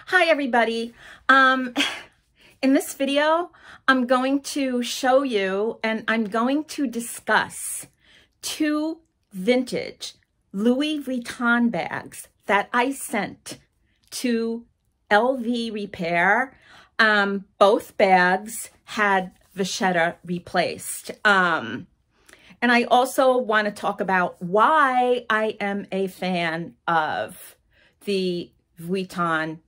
Hi everybody. In this video, I'm going to show you and I'm going to discuss two vintage Louis Vuitton bags that I sent to LV Repair. Both bags had Vachetta replaced. And I also want to talk about why I am a fan of the Vuitton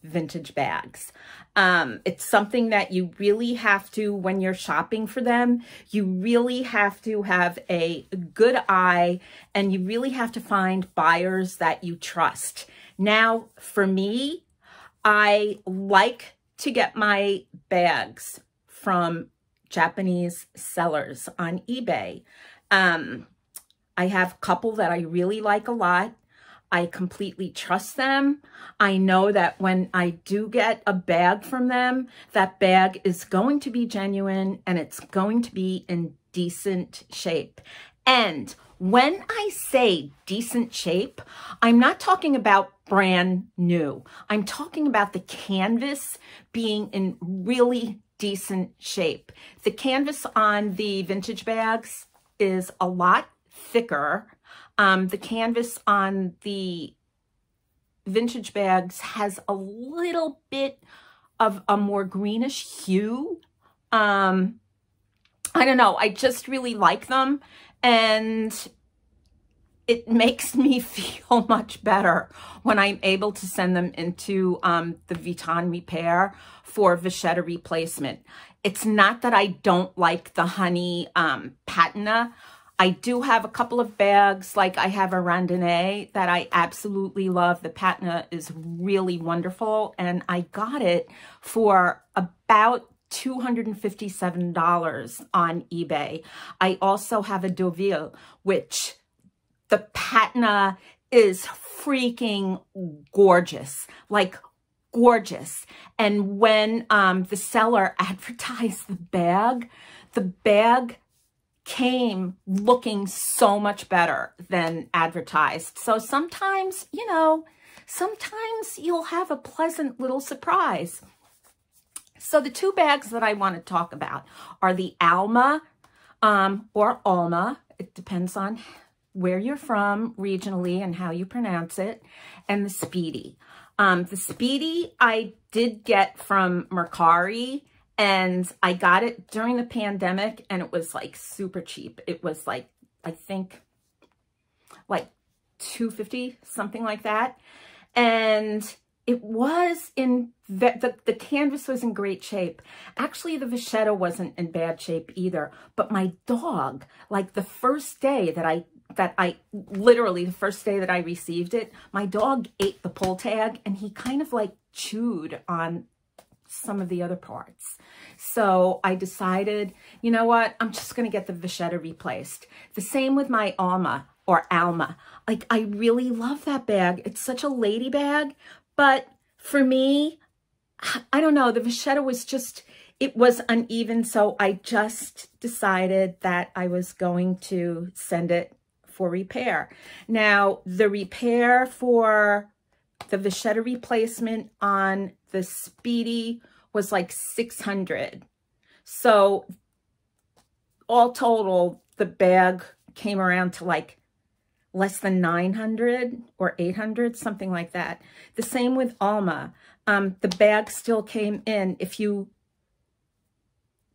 vintage bags. It's something that you really have to, when you're shopping for them, you really have to have a good eye and you really have to find buyers that you trust. Now, for me, I like to get my bags from Japanese sellers on eBay. I have a couple that I really like a lot. I completely trust them. I know that when I do get a bag from them, that bag is going to be genuine and it's going to be in decent shape. And when I say decent shape, I'm not talking about brand new. I'm talking about the canvas being in really decent shape. The canvas on the vintage bags is a lot thicker. The canvas on the vintage bags has a little bit of a more greenish hue. I don't know. I just really like them. And it makes me feel much better when I'm able to send them into the Vuitton Repair for Vachetta replacement. It's not that I don't like the honey patina. I do have a couple of bags, like I have a randonnée that I absolutely love. The patina is really wonderful, and I got it for about $257 on eBay. I also have a Deauville, which the patina is freaking gorgeous, like gorgeous. And when the seller advertised the bag came looking so much better than advertised. So sometimes, you know, sometimes you'll have a pleasant little surprise. So the two bags that I want to talk about are the Alma or Alma. It depends on where you're from regionally and how you pronounce it, and the Speedy. The Speedy I did get from Mercari, and I got it during the pandemic, and it was like super cheap. It was like, I think like $250, something like that. And it was in, the canvas was in great shape. Actually, the Vachetta wasn't in bad shape either. But my dog, like the first day literally the first day that I received it, my dog ate the pull tag and he kind of like chewed on some of the other parts. So I decided, you know what, I'm just going to get the Vachetta replaced. The same with my Alma or Alma. Like, I really love that bag. It's such a lady bag, but for me, I don't know, the Vachetta was just, it was uneven. So I just decided that I was going to send it for repair. Now, the repair for the Vachetta replacement on the Speedy was like $600. So all total, the bag came around to like less than $900 or $800, something like that. The same with Alma. The bag still came in. If you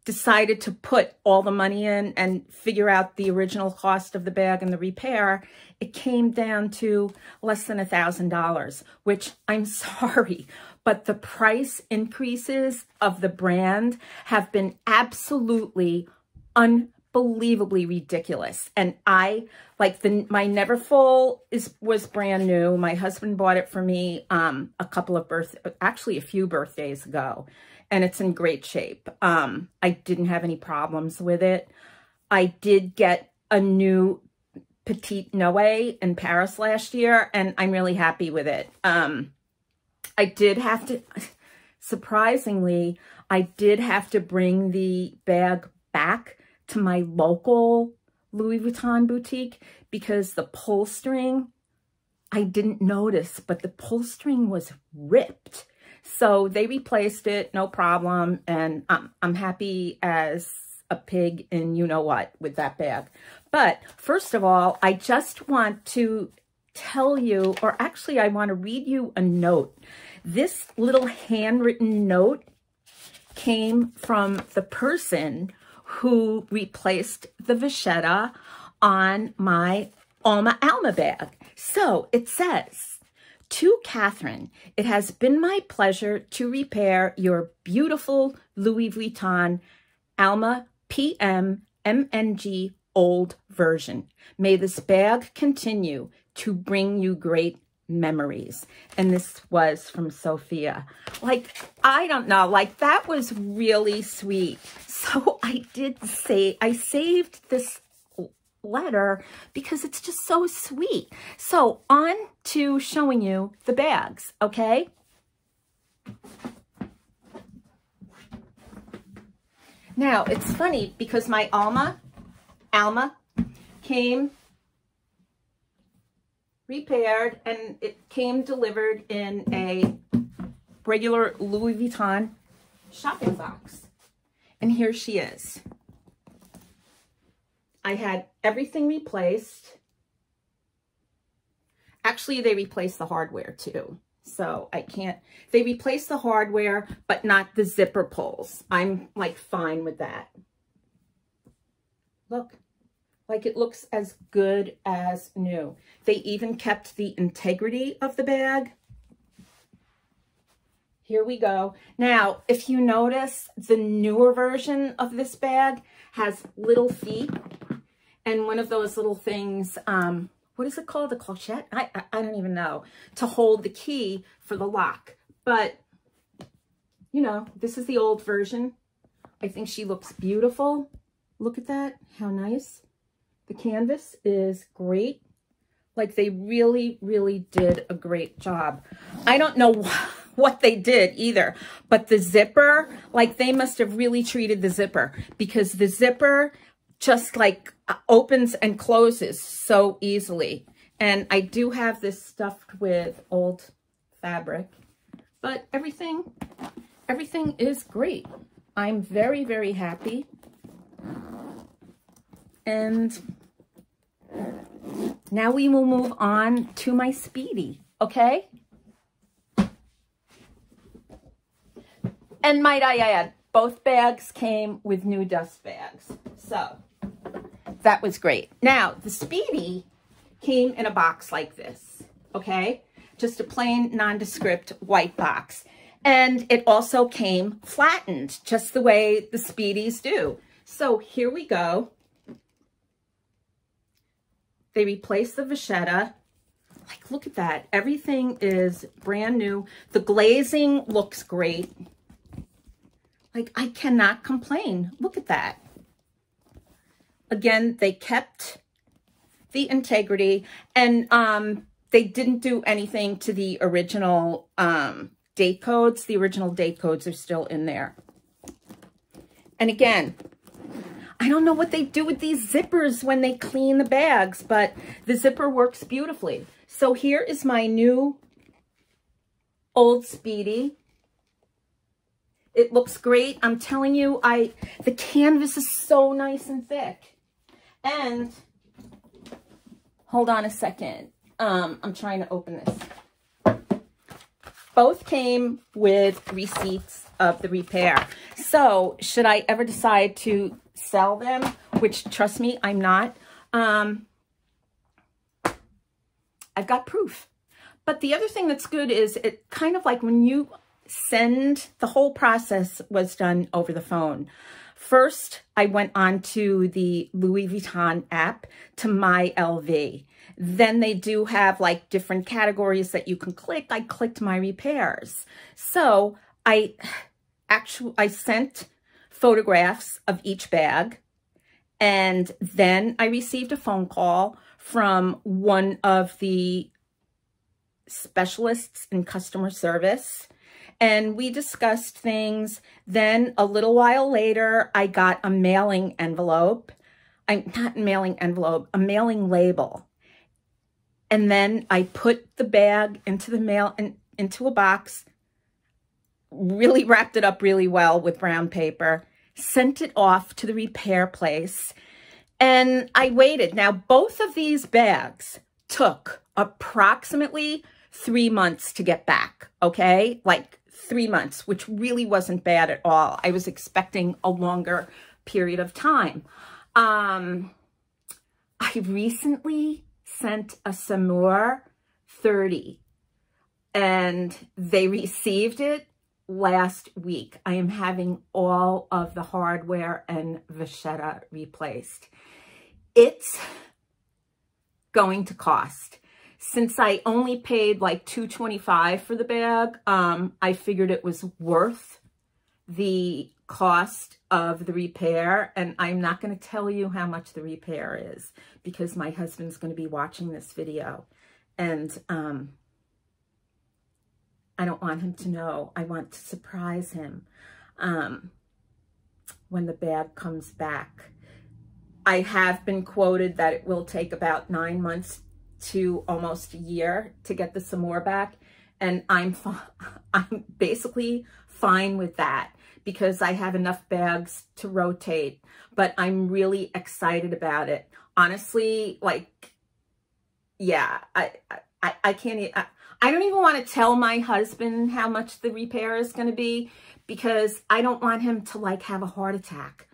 decided to put all the money in and figure out the original cost of the bag and the repair, it came down to less than $1,000, which I'm sorry, but the price increases of the brand have been absolutely unbelievably ridiculous. And I, like, my Neverfull was brand new. My husband bought it for me a few birthdays ago. And it's in great shape. I didn't have any problems with it. I did get a new Petite Noe in Paris last year, and I'm really happy with it. I did have to, surprisingly, I did have to bring the bag back to my local Louis Vuitton boutique because the pull string, I didn't notice, but the pull string was ripped. So they replaced it, no problem. And I'm happy as a pig in you-know-what with that bag. But first of all, I just want to tell you, or actually I want to read you a note. This little handwritten note came from the person who replaced the Vachetta on my Alma bag. So it says, "To Catherine, it has been my pleasure to repair your beautiful Louis Vuitton Alma PM MNG old version. May this bag continue to bring you great memories." And this was from Sophia. Like, I don't know, like that was really sweet. So I saved this letter because it's just so sweet. So on to showing you the bags, okay? Now it's funny because my Alma came repaired and it came delivered in a regular Louis Vuitton shopping box. And here she is. I had everything replaced. Actually, they replaced the hardware too. So I can't, they replaced the hardware, but not the zipper pulls. I'm like fine with that. Look. Like it looks as good as new. They even kept the integrity of the bag. Here we go. Now, if you notice, the newer version of this bag has little feet and one of those little things, what is it called? A clochette? I don't even know, to hold the key for the lock. But, you know, this is the old version. I think she looks beautiful. Look at that. How nice. The canvas is great. Like they really, really did a great job. I don't know what they did either, but the zipper, like they must have really treated the zipper because the zipper just like opens and closes so easily. And I do have this stuffed with old fabric, but everything is great. I'm very, very happy. And now we will move on to my Speedy, okay? And might I add, both bags came with new dust bags. So that was great. Now, the Speedy came in a box like this, okay? Just a plain nondescript white box. And it also came flattened, just the way the Speedies do. So here we go. They replaced the Vachetta. Like, look at that. Everything is brand new. The glazing looks great. Like, I cannot complain. Look at that. Again, they kept the integrity and they didn't do anything to the original date codes. The original date codes are still in there. And again, I don't know what they do with these zippers when they clean the bags, but the zipper works beautifully. So here is my new old Speedy. It looks great. I'm telling you, the canvas is so nice and thick. And hold on a second. I'm trying to open this. Both came with receipts of the repair. So should I ever decide to sell them, which trust me, I'm not, I've got proof. But the other thing that's good is it kind of like when you send, the whole process was done over the phone. First, I went on to the Louis Vuitton app to My LV. Then they do have like different categories that you can click. I clicked my repairs. So I sent photographs of each bag. And then I received a phone call from one of the specialists in customer service. And we discussed things. Then a little while later, I got a mailing envelope. Not a mailing envelope, a mailing label. And then I put the bag into the mail and into a box. really wrapped it up really well with brown paper, sent it off to the repair place, and I waited. Now, both of these bags took approximately 3 months to get back, okay? Like 3 months, which really wasn't bad at all. I was expecting a longer period of time. I recently sent a Samur 30 and they received it last week. I am having all of the hardware and Vachetta replaced. It's going to cost. Since I only paid like $225 for the bag, I figured it was worth the cost of the repair. And I'm not going to tell you how much the repair is because my husband's going to be watching this video. And I don't want him to know. I want to surprise him when the bag comes back. I have been quoted that it will take about 9 months to almost a year to get the Samur back. And I'm basically fine with that because I have enough bags to rotate, but I'm really excited about it. Honestly, like, yeah, I can't, I don't even want to tell my husband how much the repair is going to be because I don't want him to like have a heart attack.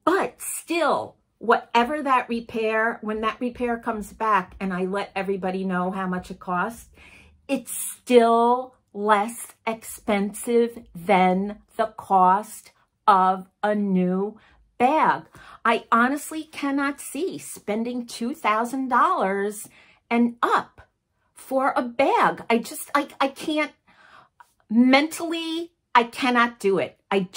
But still, whatever that repair, when that repair comes back and I let everybody know how much it costs, it's still less expensive than the cost of a new bag. I honestly cannot see spending $2,000 and up for a bag. I can't, mentally, I cannot do it. I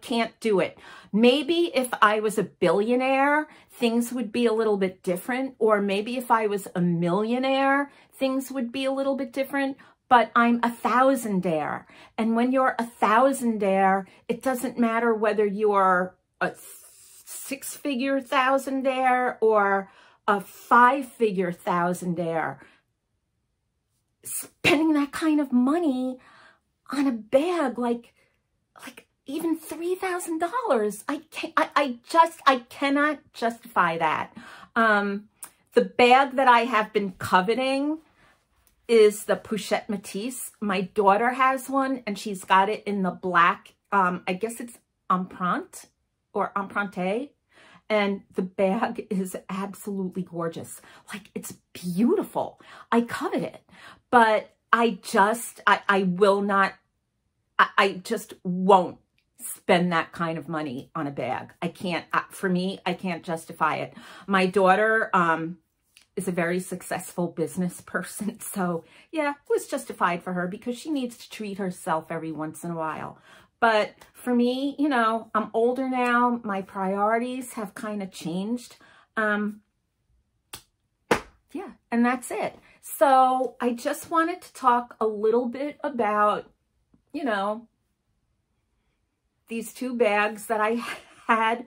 can't do it. Maybe if I was a billionaire, things would be a little bit different. Or maybe if I was a millionaire, things would be a little bit different. But I'm a thousandaire. And when you're a thousandaire, it doesn't matter whether you're a six-figure thousandaire or a five-figure thousandaire. Spending that kind of money on a bag, like even $3,000, I cannot justify that. The bag that I have been coveting is the Pochette Matisse. My daughter has one and she's got it in the black, I guess it's Empreinte or Empreinte. And the bag is absolutely gorgeous. Like, it's beautiful. I covet it, but I will not, I just won't spend that kind of money on a bag. I can't, for me, I can't justify it. My daughter is a very successful business person. So yeah, it was justified for her because she needs to treat herself every once in a while. But for me, you know, I'm older now. My priorities have kind of changed. Yeah, and that's it. So I just wanted to talk a little bit about, you know, these two bags that I had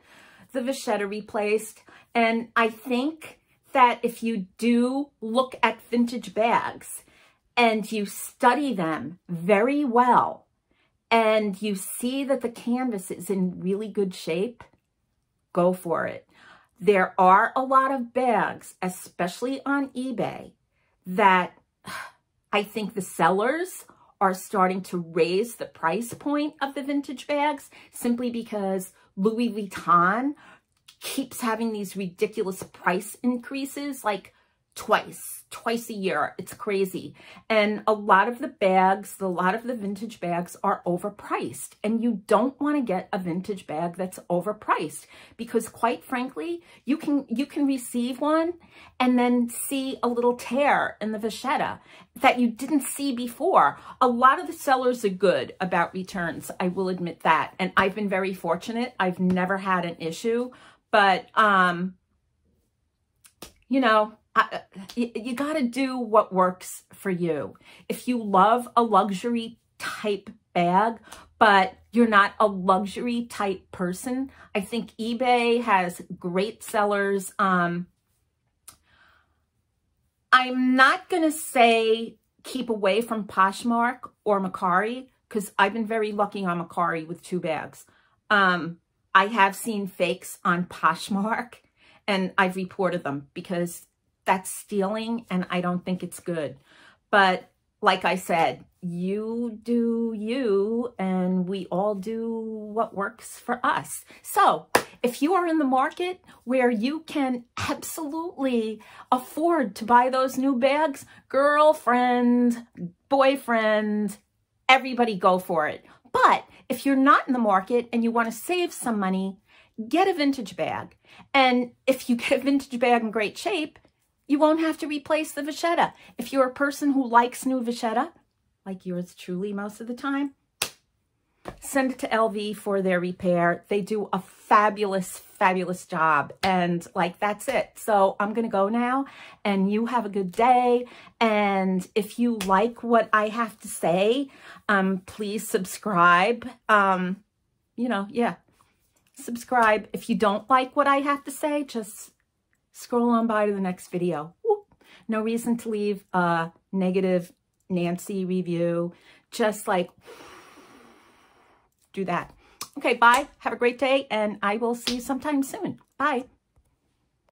the Vachetta replaced. And I think that if you do look at vintage bags and you study them very well, and you see that the canvas is in really good shape, go for it. There are a lot of bags, especially on eBay, that I think the sellers are starting to raise the price point of the vintage bags simply because Louis Vuitton keeps having these ridiculous price increases, like twice a year. It's crazy. And a lot of the bags, a lot of the vintage bags are overpriced. And you don't want to get a vintage bag that's overpriced because, quite frankly, you can receive one and then see a little tear in the Vachetta that you didn't see before. A lot of the sellers are good about returns. I will admit that. And I've been very fortunate. I've never had an issue. But, you know, you got to do what works for you. If you love a luxury type bag, but you're not a luxury type person, I think eBay has great sellers. I'm not going to say keep away from Poshmark or Mercari because I've been very lucky on Macari with 2 bags. I have seen fakes on Poshmark, and I've reported them because that's stealing, and I don't think it's good. But like I said, you do you, and we all do what works for us. So if you are in the market where you can absolutely afford to buy those new bags, girlfriend, boyfriend, everybody go for it. But if you're not in the market and you want to save some money, get a vintage bag. And if you get a vintage bag in great shape, you won't have to replace the Vachetta. If you're a person who likes new Vachetta, like yours truly most of the time, send it to LV for their repair. They do a fabulous, fabulous job. And like, that's it. So I'm going to go now, and you have a good day. And if you like what I have to say, please subscribe. Subscribe. If you don't like what I have to say, just scroll on by to the next video. Whoop. No reason to leave a negative Nancy review. Just like, do that. Okay, bye. Have a great day, and I will see you sometime soon. Bye.